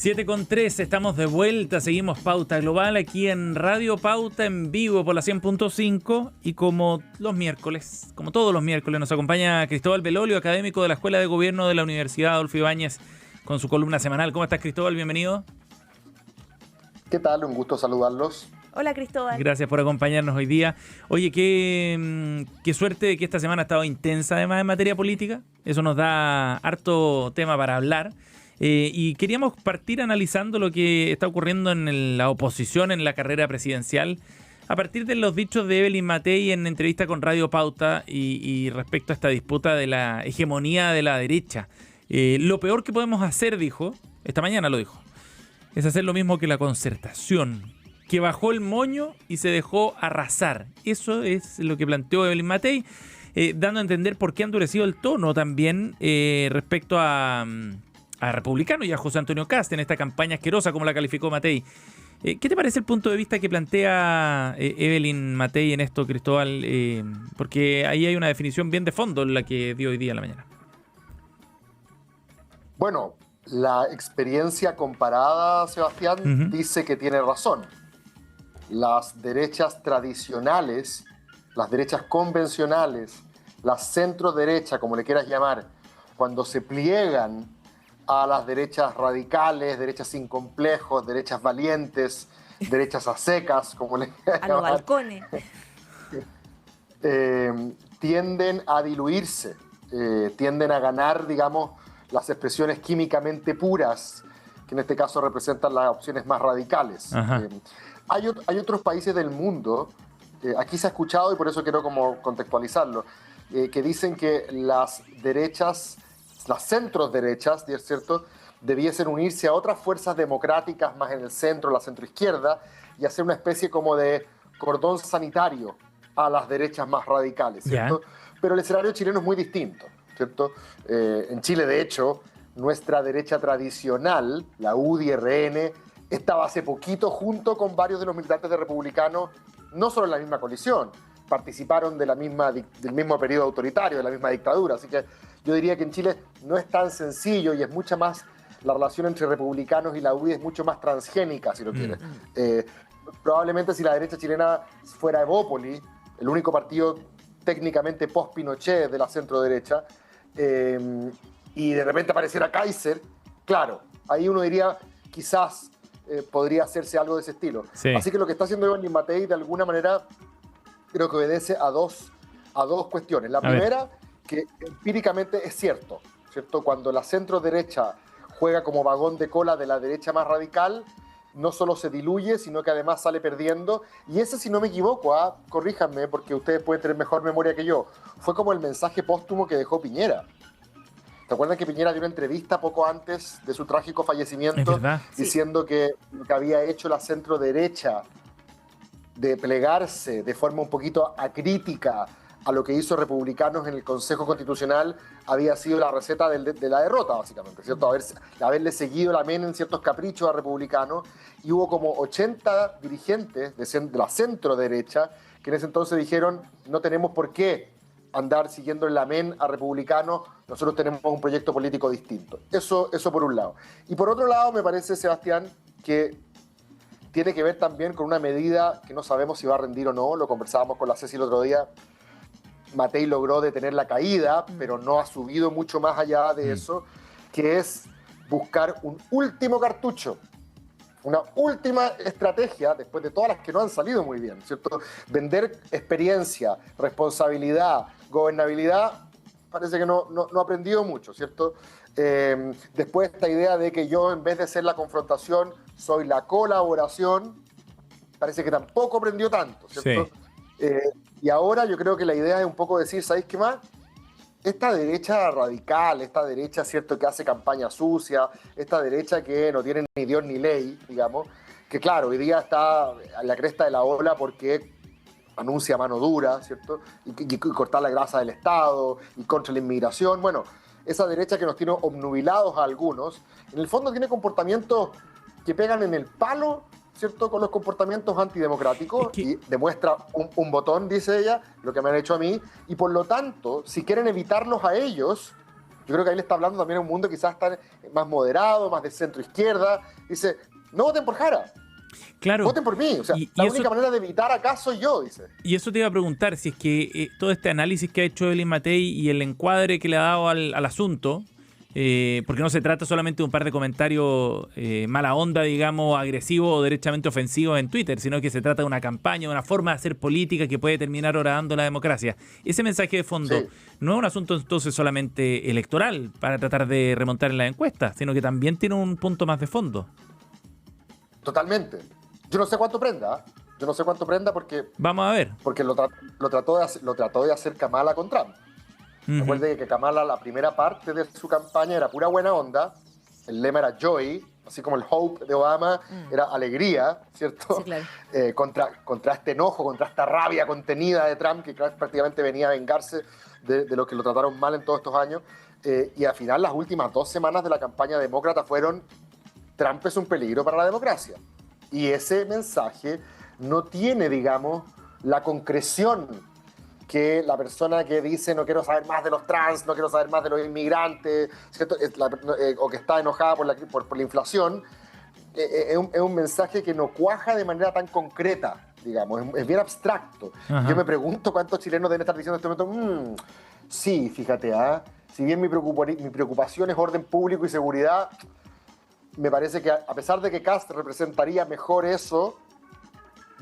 7:03, estamos de vuelta, seguimos Pauta Global aquí en Radio Pauta en vivo por la 100.5 y como todos los miércoles nos acompaña Cristóbal Belolio, académico de la Escuela de Gobierno de la Universidad Adolfo Ibáñez con su columna semanal. ¿Cómo estás, Cristóbal? Bienvenido. ¿Qué tal? Un gusto saludarlos. Hola, Cristóbal. Gracias por acompañarnos hoy día. Oye, qué suerte de que esta semana ha estado intensa además en materia política. Eso nos da harto tema para hablar. Y queríamos partir analizando lo que está ocurriendo en la oposición en la carrera presidencial a partir de los dichos de Evelyn Matei en entrevista con Radio Pauta y respecto a esta disputa de la hegemonía de la derecha. Lo peor que podemos hacer, dijo, esta mañana lo dijo, es hacer lo mismo que la Concertación, que bajó el moño y se dejó arrasar. Eso es lo que planteó Evelyn Matei, dando a entender por qué ha endurecido el tono también respecto a Republicano y a José Antonio Kast en esta campaña asquerosa, como la calificó Matei. ¿Qué te parece el punto de vista que plantea Evelyn Matei en esto, Cristóbal? Porque ahí hay una definición bien de fondo la que dio hoy día en la mañana. Bueno, la experiencia comparada, Sebastián, dice que tiene razón. Las derechas tradicionales, las derechas convencionales, las centro-derecha, como le quieras llamar, cuando se pliegan a las derechas radicales, derechas sin complejos, derechas valientes, derechas a secas, como le quieras llamar. A los balcones. Tienden a diluirse, tienden a ganar, digamos, las expresiones químicamente puras, que en este caso representan las opciones más radicales. Hay otros países del mundo, aquí se ha escuchado y por eso quiero como contextualizarlo, que dicen que las derechas, las centros-derechas, ¿es cierto?, debiesen unirse a otras fuerzas democráticas más en el centro, la centroizquierda, y hacer una especie como de cordón sanitario a las derechas más radicales, ¿cierto? Pero el escenario chileno es muy distinto, ¿cierto? En Chile, de hecho, nuestra derecha tradicional, la UDI-RN, estaba hace poquito junto con varios de los militantes de Republicanos, no solo en la misma coalición, participaron del mismo periodo autoritario, de la misma dictadura. Así que yo diría que en Chile no es tan sencillo y es mucha más, la relación entre republicanos y la UDI es mucho más transgénica, si lo quieres. Probablemente si la derecha chilena fuera Evópoli, el único partido técnicamente post-Pinochet de la centro-derecha, y de repente apareciera Kaiser, claro, ahí uno diría, quizás podría hacerse algo de ese estilo. Sí. Así que lo que está haciendo Evelyn Matei, de alguna manera, creo que obedece a dos cuestiones. La primera, que empíricamente es cierto, cuando la centro-derecha juega como vagón de cola de la derecha más radical, no solo se diluye, sino que además sale perdiendo. Y ese, si no me equivoco, corríjanme, porque ustedes pueden tener mejor memoria que yo, fue como el mensaje póstumo que dejó Piñera. ¿Te acuerdas que Piñera dio una entrevista poco antes de su trágico fallecimiento diciendo que lo que había hecho la centro-derecha de plegarse de forma un poquito acrítica a lo que hizo Republicanos en el Consejo Constitucional había sido la receta de la derrota, básicamente, ¿cierto? Haberle seguido la mena en ciertos caprichos a Republicanos, y hubo como 80 dirigentes de la centro-derecha que en ese entonces dijeron: no tenemos por qué andar siguiendo el amén a Republicanos, nosotros tenemos un proyecto político distinto. Eso por un lado. Y por otro lado, me parece, Sebastián, que tiene que ver también con una medida que no sabemos si va a rendir o no, lo conversábamos con la Ceci el otro día. Matei logró detener la caída, pero no ha subido mucho más allá de eso, que es buscar un último cartucho, una última estrategia, después de todas las que no han salido muy bien, ¿cierto? Vender experiencia, responsabilidad, gobernabilidad, parece que no ha aprendido mucho, ¿cierto? Después esta idea de que yo, en vez de ser la confrontación, soy la colaboración, parece que tampoco aprendió tanto, ¿cierto? Sí. Y ahora yo creo que la idea es un poco decir, ¿sabéis qué más? Esta derecha radical, esta derecha, ¿cierto?, que hace campaña sucia, esta derecha que no tiene ni Dios ni ley, digamos, que claro, hoy día está a la cresta de la ola porque anuncia mano dura, ¿cierto?, y cortar la grasa del Estado, y contra la inmigración. Bueno, esa derecha que nos tiene obnubilados a algunos, en el fondo tiene comportamientos que pegan en el palo, ¿cierto?, con los comportamientos antidemocráticos, y demuestra un botón, dice ella, lo que me han hecho a mí, y por lo tanto, si quieren evitarlos a ellos, Yo creo que ahí le está hablando también a un mundo quizás más moderado, más de centro-izquierda. Dice, no voten por Jara. Claro. Voten por mí. O sea, la única manera de evitar acá soy yo, dice. Y eso te iba a preguntar, si es que todo este análisis que ha hecho Evelyn Matei y el encuadre que le ha dado al asunto, porque no se trata solamente de un par de comentarios mala onda, digamos, agresivos o derechamente ofensivos en Twitter, sino que se trata de una campaña, de una forma de hacer política que puede terminar horadando la democracia. Ese mensaje de fondo no es un asunto entonces solamente electoral para tratar de remontar en la encuesta, sino que también tiene un punto más de fondo. Totalmente. Yo no sé cuánto prenda. Yo no sé cuánto prenda porque... Vamos a ver. Porque lo trató de hacer Kamala con Trump. Recuerde que Kamala, la primera parte de su campaña era pura buena onda. El lema era Joy, así como el Hope de Obama era alegría, ¿cierto? Sí, claro. Contra este enojo, contra esta rabia contenida de Trump, que prácticamente venía a vengarse de los que lo trataron mal en todos estos años. Y al final, las últimas 2 semanas de la campaña demócrata fueron: Trump es un peligro para la democracia. Y ese mensaje no tiene, digamos, la concreción que la persona que dice no quiero saber más de los trans, no quiero saber más de los inmigrantes, ¿cierto? O que está enojada por la inflación, es un mensaje que no cuaja de manera tan concreta, digamos, es bien abstracto. Ajá. Yo me pregunto cuántos chilenos deben estar diciendo en este momento, sí, fíjate, si bien mi preocupación es orden público y seguridad, me parece que a pesar de que Kast representaría mejor eso,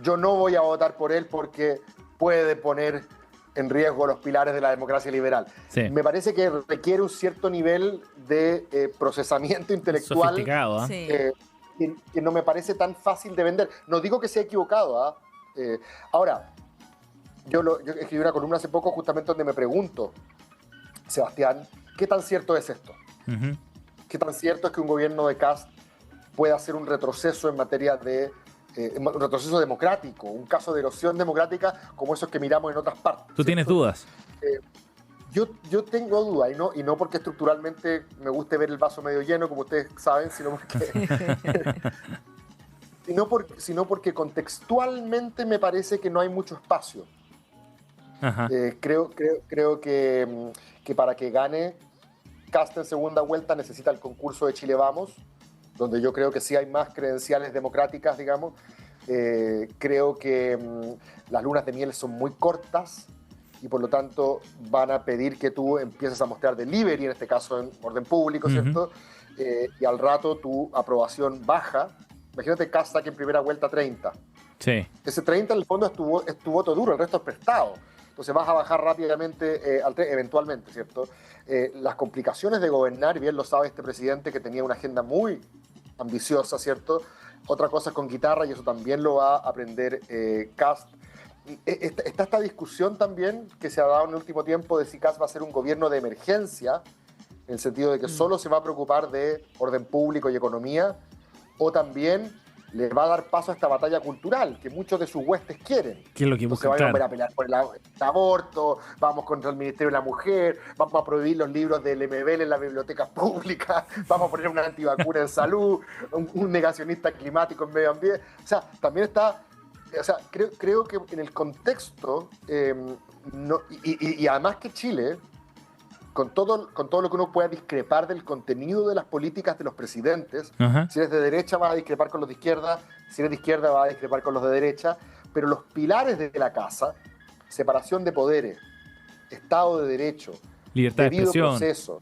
yo no voy a votar por él porque puede poner en riesgo los pilares de la democracia liberal. Sí. Me parece que requiere un cierto nivel de procesamión intelectual sofisticado, que no me parece tan fácil de vender. No digo que sea equivocado. Ahora, yo escribí una columna hace poco justamente donde me pregunto, Sebastián, ¿qué tan cierto es esto? Uh-huh. ¿Qué tan cierto es que un gobierno de Kast pueda hacer un retroceso en materia de un retroceso democrático, un caso de erosión democrática como esos que miramos en otras partes? ¿Tú tienes dudas? Yo tengo dudas, y no porque estructuralmente me guste ver el vaso medio lleno, como ustedes saben, sino porque contextualmente me parece que no hay mucho espacio. Ajá. Creo que para que gane Kast en segunda vuelta necesita el concurso de Chile Vamos, donde yo creo que sí hay más credenciales democráticas, digamos. Creo que las lunas de miel son muy cortas y por lo tanto van a pedir que tú empieces a mostrar delivery, en este caso en orden público, ¿cierto? Y al rato tu aprobación baja. Imagínate Kast saque en primera vuelta 30. Sí. Ese 30 en el fondo es tu voto duro, el resto es prestado. Entonces vas a bajar rápidamente, eventualmente, ¿cierto? Las complicaciones de gobernar, bien lo sabe este presidente que tenía una agenda muy ambiciosa, ¿cierto? Otra cosa es con guitarra y eso también lo va a aprender Kast. Está esta discusión también que se ha dado en el último tiempo de si Kast va a ser un gobierno de emergencia, en el sentido de que solo se va a preocupar de orden público y economía, o también le va a dar paso a esta batalla cultural que muchos de sus huestes quieren. ¿Qué es lo que buscan? Entonces vamos a pelear por el aborto, vamos contra el Ministerio de la Mujer, vamos a prohibir los libros del MBL en las bibliotecas públicas, vamos a poner una antivacuna en salud, un negacionista climático en medio ambiente. O sea, también está... O sea, creo que en el contexto, y además que Chile, con todo lo que uno pueda discrepar del contenido de las políticas de los presidentes, si eres de derecha vas a discrepar con los de izquierda, si eres de izquierda vas a discrepar con los de derecha, pero los pilares de la casa, separación de poderes, Estado de Derecho, libertad de expresión, proceso,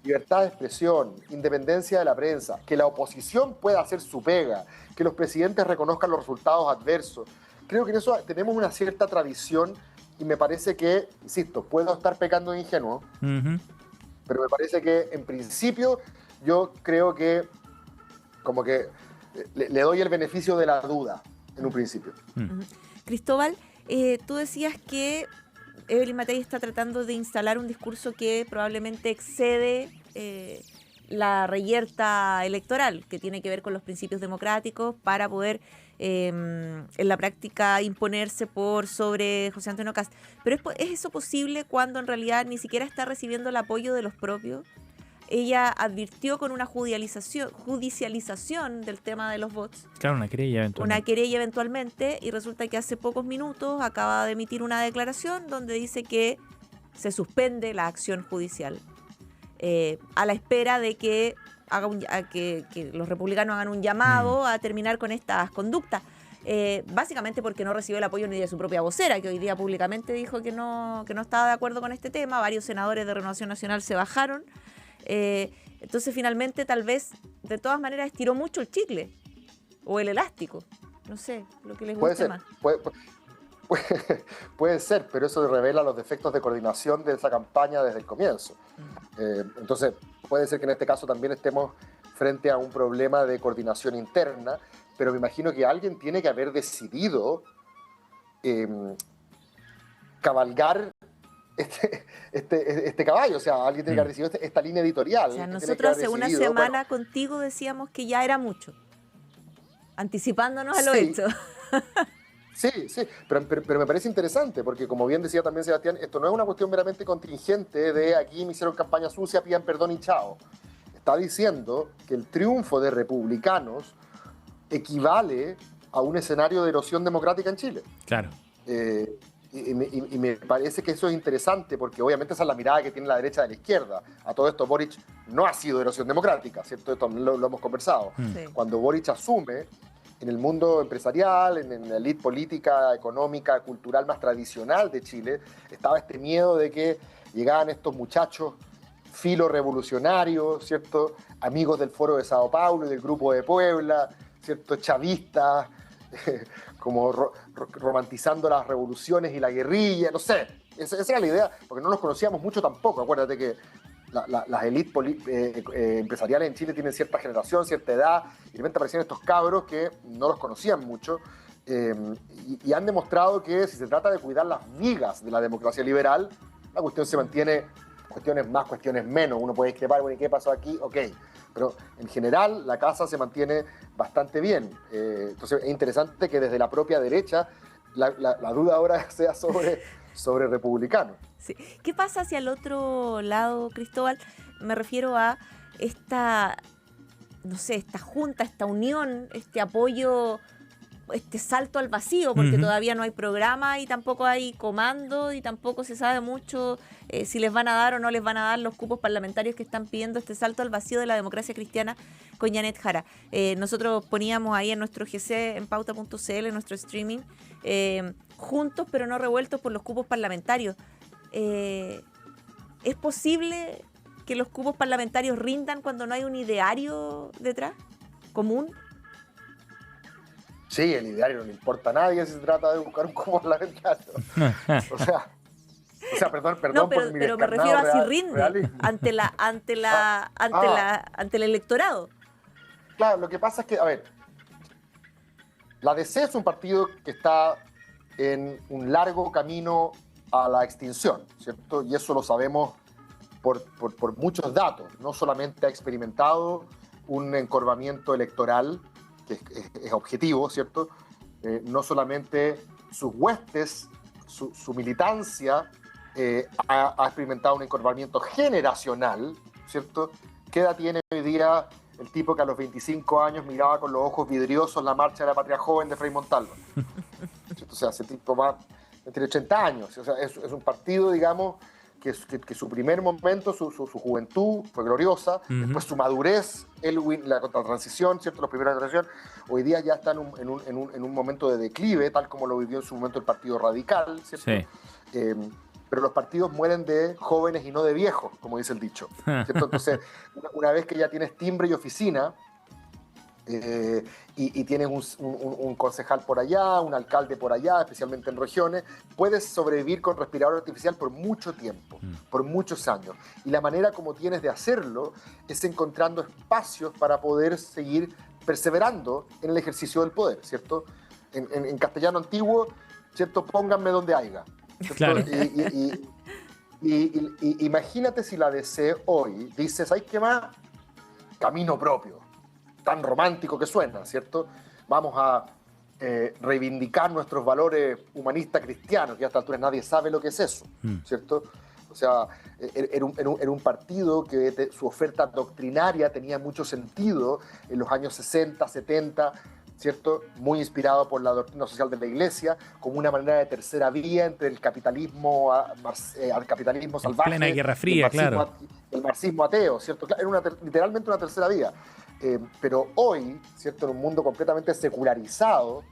libertad de expresión, independencia de la prensa, que la oposición pueda hacer su pega, que los presidentes reconozcan los resultados adversos. Creo que en eso tenemos una cierta tradición y me parece que, insisto, puedo estar pecando de ingenuo, pero me parece que en principio yo creo que como que le doy el beneficio de la duda en un principio. Cristóbal, tú decías que Evelyn Matei está tratando de instalar un discurso que probablemente excede la reyerta electoral, que tiene que ver con los principios democráticos para poder en la práctica imponerse por sobre José Antonio Kast. Pero ¿es eso posible cuando en realidad ni siquiera está recibiendo el apoyo de los propios? Ella advirtió con una judicialización del tema de los bots. Claro, una querella eventualmente, y resulta que hace pocos minutos acaba de emitir una declaración donde dice que se suspende la acción judicial. a la espera de que, que los republicanos hagan un llamado a terminar con estas conductas. Básicamente porque no recibió el apoyo ni de su propia vocera, que hoy día públicamente dijo que no estaba de acuerdo con este tema. Varios senadores de Renovación Nacional se bajaron. Entonces finalmente tal vez de todas maneras estiró mucho el chicle o el elástico, no sé, lo que les guste más. Puede ser, pero eso revela los defectos de coordinación de esa campaña desde el comienzo. Entonces puede ser que en este caso también estemos frente a un problema de coordinación interna, pero me imagino que alguien tiene que haber decidido cabalgar este caballo, o sea, alguien tiene que haber decidido esta línea editorial. O sea, nosotros hace una semana contigo decíamos que ya era mucho, anticipándonos a lo hecho. Sí, pero me parece interesante, porque como bien decía también Sebastián, esto no es una cuestión meramente contingente de aquí me hicieron campaña sucia, pidan perdón y chao. Está diciendo que el triunfo de republicanos equivale a un escenario de erosión democrática en Chile. Claro. Y me parece que eso es interesante, porque obviamente esa es la mirada que tiene la derecha de la izquierda. A todo esto Boric no ha sido erosión democrática, ¿cierto? Esto lo hemos conversado. Sí. Cuando Boric asume, en el mundo empresarial, en la élite política, económica, cultural más tradicional de Chile, estaba este miedo de que llegaban estos muchachos filo revolucionarios, ¿cierto? Amigos del Foro de Sao Paulo y del Grupo de Puebla, ¿cierto? Chavistas, como romantizando las revoluciones y la guerrilla, no sé. Esa era la idea, porque no los conocíamos mucho tampoco. Acuérdate que las élites empresariales en Chile tienen cierta generación, cierta edad, y de repente aparecieron estos cabros que no los conocían mucho, y han demostrado que si se trata de cuidar las vigas de la democracia liberal, la cuestión se mantiene, cuestiones más, cuestiones menos. Uno puede discrepar, bueno, ¿y qué pasó aquí? Ok. Pero en general la casa se mantiene bastante bien. Entonces es interesante que desde la propia derecha la duda ahora sea sobre republicanos. Sí. ¿Qué pasa hacia el otro lado, Cristóbal? Me refiero a esta, no sé, esta junta, esta unión, este apoyo, este salto al vacío, porque todavía no hay programa y tampoco hay comando y tampoco se sabe mucho si les van a dar o no les van a dar los cupos parlamentarios que están pidiendo este salto al vacío de la democracia cristiana con Janet Jara. Nosotros poníamos ahí en nuestro GC, en pauta.cl, en nuestro streaming, juntos pero no revueltos por los cupos parlamentarios. ¿Es posible que los cupos parlamentarios rindan cuando no hay un ideario detrás común? Sí, el ideario no le importa a nadie si se trata de buscar un cupo parlamentario. O sea, perdón no, por mi pero me refiero a si rinde realismo. ante el electorado. Claro, lo que pasa es que, a ver, la DC es un partido que está en un largo camino a la extinción, ¿cierto? Y eso lo sabemos por muchos datos. No solamente ha experimentado un encorvamiento electoral, que es objetivo, ¿cierto? No solamente sus huestes, su militancia ha experimentado un encorvamiento generacional, ¿cierto? ¿Qué edad tiene hoy día el tipo que a los 25 años miraba con los ojos vidriosos la marcha de la Patria Joven de Frei Montalva? O sea, ese tipo va entre 80 años. O sea, es un partido, digamos, que su primer momento, su juventud fue gloriosa, después su madurez, la contratransición, ¿cierto? Los primeros de la transición, hoy día ya están en un momento de declive, tal como lo vivió en su momento el Partido Radical, ¿cierto? Sí. Pero los partidos mueren de jóvenes y no de viejos, como dice el dicho, ¿cierto? Entonces, una vez que ya tienes timbre y oficina, y tienes un concejal por allá, un alcalde por allá, especialmente en regiones, puedes sobrevivir con respirador artificial por mucho tiempo, por muchos años. Y la manera como tienes de hacerlo es encontrando espacios para poder seguir perseverando en el ejercicio del poder, ¿cierto? En castellano antiguo, ¿cierto? Pónganme donde haya. Claro. Y imagínate si la DC hoy dice, ¿sabes qué más? Camino propio. Tan romántico que suena, ¿cierto? Vamos a reivindicar nuestros valores humanistas cristianos, que a esta altura nadie sabe lo que es eso, ¿cierto? O sea, era un partido que su oferta doctrinaria tenía mucho sentido en los años 60, 70, ¿cierto? Muy inspirado por la doctrina social de la Iglesia, como una manera de tercera vía entre el capitalismo, al capitalismo salvaje. En plena Guerra Fría, claro. El marxismo ateo, ¿cierto? Era literalmente una tercera vía. Pero hoy, ¿cierto? En un mundo completamente secularizado,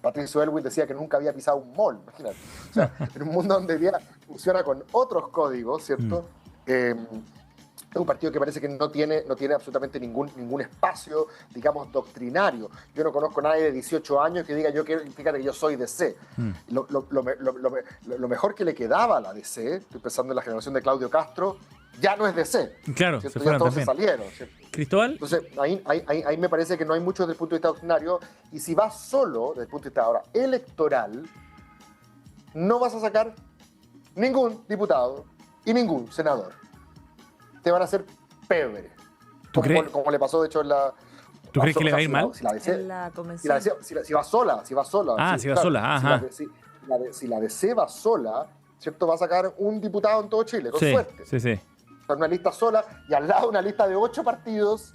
Patricio Aylwin decía que nunca había pisado un mall, imagínate. O sea, en un mundo donde día funciona con otros códigos, ¿cierto? Es un partido que parece que no tiene absolutamente ningún espacio, digamos, doctrinario. Yo no conozco a nadie de 18 años que diga, fíjate que yo soy DC. Lo mejor que le quedaba a la DC, estoy pensando en la generación de Claudio Castro, ya no es DC. Claro, ¿cierto? se fueron ya todos también. se salieron, ¿cierto? ¿Cristóbal? Entonces, ahí me parece que no hay mucho desde el punto de vista doctrinario, y si vas solo, desde el punto de vista ahora electoral, no vas a sacar ningún diputado y ningún senador. Te van a hacer pebre. ¿Tú crees? Como le pasó, de hecho, en la... ¿Tú crees que le va a ir mal? En la convención. Si va sola. Ah, si va sola, ajá. Si la DC va sola, ¿cierto? Va a sacar un diputado en todo Chile, con suerte. Sí. O sea, una lista sola, y al lado una lista de 8 partidos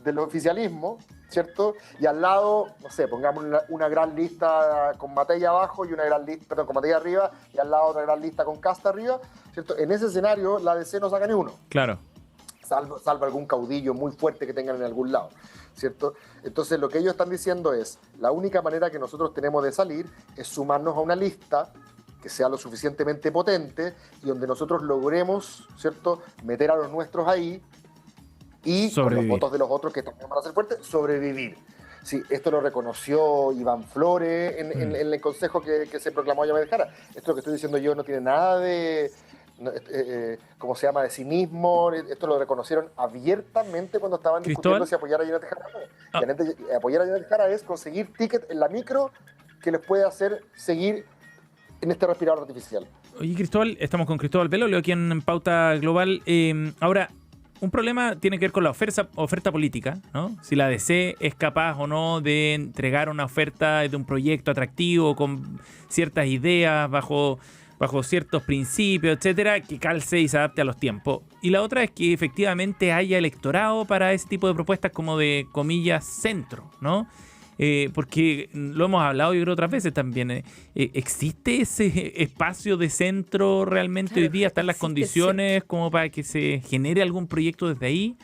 del oficialismo, ¿cierto? Y al lado, no sé, pongamos una gran lista con Matei abajo y una gran lista, perdón, con Matei arriba, y al lado otra gran lista con Casta arriba, ¿cierto? En ese escenario la DC no saca ni uno. Claro. Salvo algún caudillo muy fuerte que tengan en algún lado, ¿cierto? Entonces lo que ellos están diciendo es, la única manera que nosotros tenemos de salir es sumarnos a una lista que sea lo suficientemente potente y donde nosotros logremos, ¿cierto?, meter a los nuestros ahí y con los votos de los otros que también van a ser fuertes, sobrevivir. Sí, esto lo reconoció Iván Flores en el consejo que se proclamó a Yamil Jara. Esto que estoy diciendo yo no tiene nada de... ¿cómo se llama?, de cinismo. Esto lo reconocieron abiertamente cuando estaban discutiendo si apoyar a Janet Jara. Apoyar a Janet Jara es conseguir ticket en la micro que les puede hacer seguir en este respirador artificial. Oye, Cristóbal, estamos con Cristóbal Belolio aquí en Pauta Global. Ahora, un problema tiene que ver con la oferta política, ¿no? Si la DC es capaz o no de entregar una oferta de un proyecto atractivo con ciertas ideas bajo ciertos principios, etcétera, que calce y se adapte a los tiempos. Y la otra es que efectivamente haya electorado para ese tipo de propuestas como de, comillas, centro, ¿no? Porque lo hemos hablado yo creo otras veces también. ¿Existe ese espacio de centro realmente hoy día? ¿Están las condiciones como para que se genere algún proyecto desde ahí?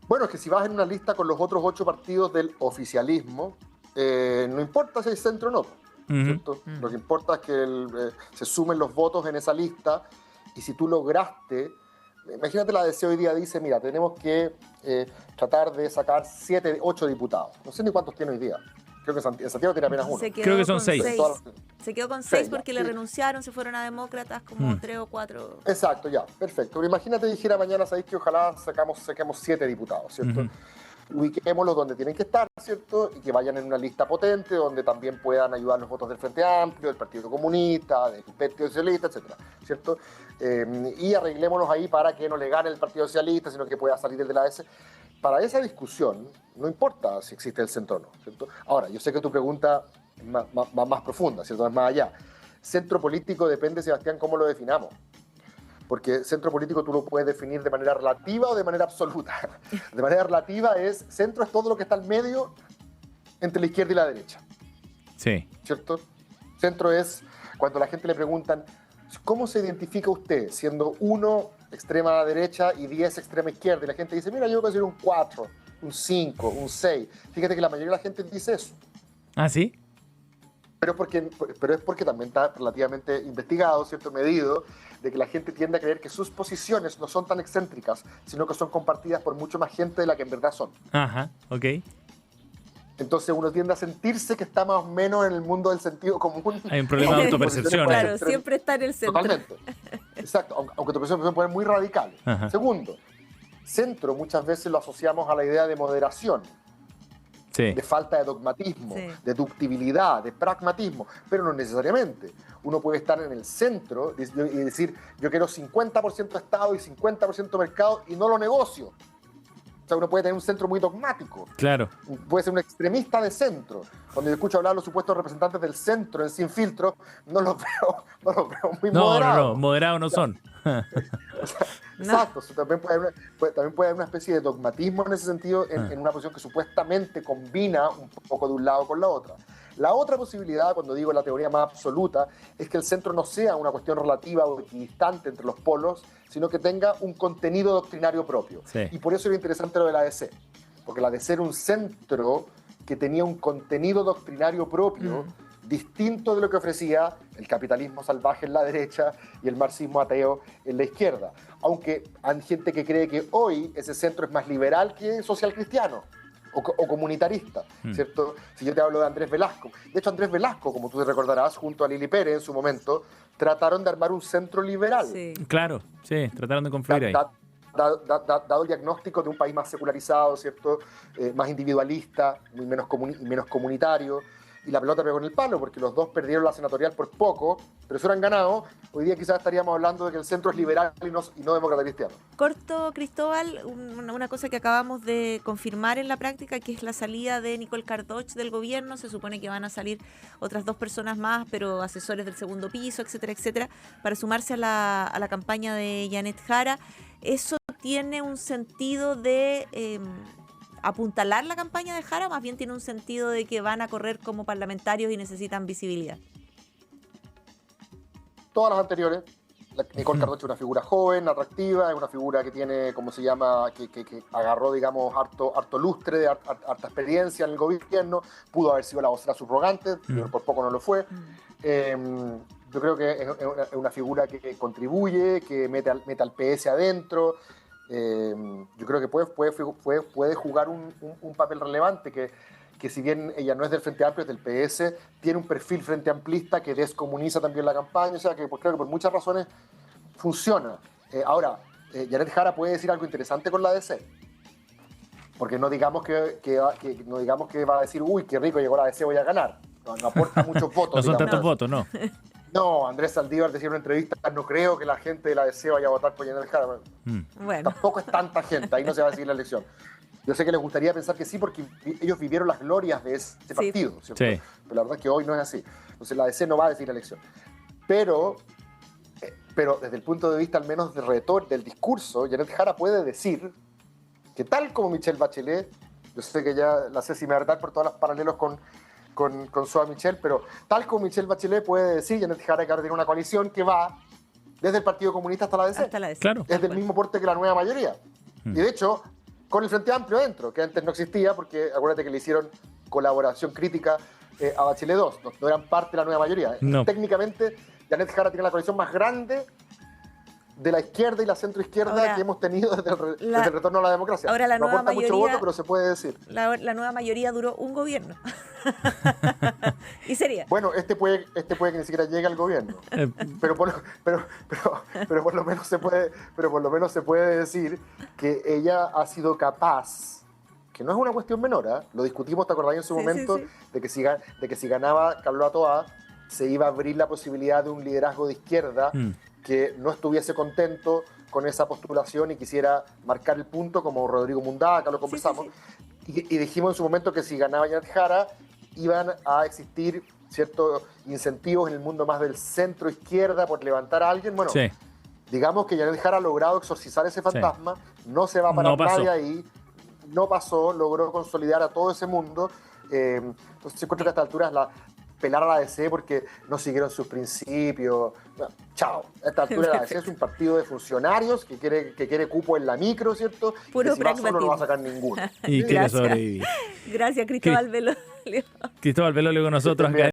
Bueno, es que si vas en una lista con los otros 8 partidos del oficialismo, no importa si hay centro o no. ¿Cierto? Lo que importa es que se sumen los votos en esa lista, y si tú lograste, imagínate, la DC hoy día dice, mira, tenemos que tratar de sacar 7, 8 diputados. No sé ni cuántos tiene hoy día. Creo que Santiago tiene apenas uno. Creo que son 6. Se quedó con 6 porque le renunciaron, se fueron a demócratas como 3 o 4. Exacto, ya, perfecto. Pero imagínate, dijera mañana, sabéis que ojalá saquemos 7 diputados, ¿cierto? Ubiquémoslos donde tienen que estar, ¿cierto? Y que vayan en una lista potente donde también puedan ayudar los votos del Frente Amplio, del Partido Comunista, del Partido Socialista, etcétera, ¿cierto? Y arreglémonos ahí para que no le gane el Partido Socialista, sino que pueda salir desde la AS. Para esa discusión, no importa si existe el centro o no, ¿cierto? Ahora, yo sé que tu pregunta es más profunda, ¿cierto? Es más allá. Centro político depende, Sebastián, cómo lo definamos. Porque centro político tú lo puedes definir de manera relativa o de manera absoluta. De manera relativa centro es todo lo que está al medio entre la izquierda y la derecha. Sí. ¿Cierto? Centro es cuando a la gente le preguntan, ¿cómo se identifica usted siendo 1 extrema derecha y 10 extrema izquierda? Y la gente dice, mira, yo considero un 4, un 5, un 6. Fíjate que la mayoría de la gente dice eso. ¿Ah, sí? Pero es porque también está relativamente investigado, ¿cierto?, medido, de que la gente tiende a creer que sus posiciones no son tan excéntricas, sino que son compartidas por mucho más gente de la que en verdad son. Ajá, ok. Entonces uno tiende a sentirse que está más o menos en el mundo del sentido común. Hay un problema de autopercepción. Claro, siempre está en el centro. Totalmente. Exacto, aunque tu percepción puede ser muy radical. Ajá. Segundo, centro muchas veces lo asociamos a la idea de moderación. Sí. De falta de dogmatismo, de ductibilidad, de pragmatismo, pero no necesariamente. Uno puede estar en el centro y decir, yo quiero 50% Estado y 50% mercado y no lo negocio. O sea, uno puede tener un centro muy dogmático. Claro. Puede ser un extremista de centro. Cuando yo escucho hablar a los supuestos representantes del centro en Sin Filtro, no los veo muy moderados. No, moderados no son. O sea, Exacto, también puede haber una especie de dogmatismo en ese sentido, en una posición que supuestamente combina un poco de un lado con la otra. La otra posibilidad, cuando digo la teoría más absoluta, es que el centro no sea una cuestión relativa o equidistante entre los polos, sino que tenga un contenido doctrinario propio. Sí. Y por eso era interesante lo de la ADC, porque la ADC era un centro que tenía un contenido doctrinario propio, distinto de lo que ofrecía el capitalismo salvaje en la derecha y el marxismo ateo en la izquierda. Aunque hay gente que cree que hoy ese centro es más liberal que social cristiano o comunitarista, ¿cierto? Si yo te hablo de Andrés Velasco. De hecho, Andrés Velasco, como tú te recordarás, junto a Lili Pérez en su momento, trataron de armar un centro liberal. Sí. Claro, sí, trataron de confluir ahí. Dado el diagnóstico de un país más secularizado, ¿cierto? Más individualista, menos comunitario, y la pelota pegó en el palo, porque los dos perdieron la senatorial por poco, pero si hubieran ganado, hoy día quizás estaríamos hablando de que el centro es liberal y no demócrata cristiano. Corto, Cristóbal, una cosa que acabamos de confirmar en la práctica, que es la salida de Nicole Cardoch del gobierno. Se supone que van a salir otras 2 personas más, pero asesores del segundo piso, etcétera, etcétera, para sumarse a la campaña de Janet Jara. ¿Eso tiene un sentido de apuntalar la campaña de Jara? Más bien tiene un sentido de que van a correr como parlamentarios y necesitan visibilidad. Todas las anteriores. Nicole Cardoch es una figura joven, atractiva, es una figura que tiene, ¿cómo se llama?, que agarró, digamos, harto lustre, harta experiencia en el gobierno, pudo haber sido la vocera subrogante, pero por poco no lo fue. Yo creo que es una figura que contribuye, que mete al PS adentro. Yo creo que puede jugar un papel relevante, que si bien ella no es del Frente Amplio, es del PS, tiene un perfil frente amplista que descomuniza también la campaña, o sea que creo que por muchas razones funciona. Ahora, Janet Jara puede decir algo interesante con la ADC, porque no digamos que va a decir, uy, qué rico, llegó la ADC, voy a ganar. No aporta muchos votos. No son tantos votos, no. No, Andrés Saldívar decía en una entrevista, no creo que la gente de la ADC vaya a votar por Janet Jara. Bueno. Tampoco es tanta gente, ahí no se va a decidir la elección. Yo sé que les gustaría pensar que sí, porque ellos vivieron las glorias de ese partido, ¿cierto? Sí. Pero la verdad es que hoy no es así. Entonces la ADC no va a decidir la elección. Pero desde el punto de vista al menos del discurso, Janet Jara puede decir que tal como Michelle Bachelet, yo sé que ya la Ceci me va a retar por todos los paralelos con Soa Michelle, pero tal como Michelle Bachelet puede decir, Janet Jara que ahora tiene una coalición que va desde el Partido Comunista hasta la ADC. Hasta la ADC. Claro. Es del mismo porte que la nueva mayoría. Y de hecho, con el Frente Amplio dentro, que antes no existía, porque acuérdate que le hicieron colaboración crítica a Bachelet 2, no eran parte de la nueva mayoría. No. Técnicamente, Janet Jara tiene la coalición más grande de la izquierda y la centroizquierda ahora, que hemos tenido desde el retorno a la democracia. Ahora la no nueva aporta mayoría, mucho voto, pero se puede decir. La nueva mayoría duró un gobierno. Y sería. Bueno, este puede que ni siquiera llegue al gobierno. pero por lo menos se puede decir que ella ha sido capaz, que no es una cuestión menor, lo discutimos, ¿te acordás en su momento? Sí. De que si ganaba Carlos Toá, se iba a abrir la posibilidad de un liderazgo de izquierda que no estuviese contento con esa postulación y quisiera marcar el punto, como Rodrigo Mundaca, lo conversamos. Y dijimos en su momento que si ganaba Janet Jara, iban a existir ciertos incentivos en el mundo más del centro-izquierda por levantar a alguien. Bueno, digamos que Janet Jara ha logrado exorcizar ese fantasma, no se va a parar nadie ahí, no pasó, logró consolidar a todo ese mundo. Entonces encuentro que a estas alturas pelar a la ADC porque no siguieron sus principios. No, chao. A esta altura la ADC es un partido de funcionarios que quiere cupo en la micro, ¿cierto? Puro y que si va solo no va a sacar ninguno. Y quiere sobrevivir. Gracias, Cristóbal Belolio. Cristóbal Belolio con nosotros acá.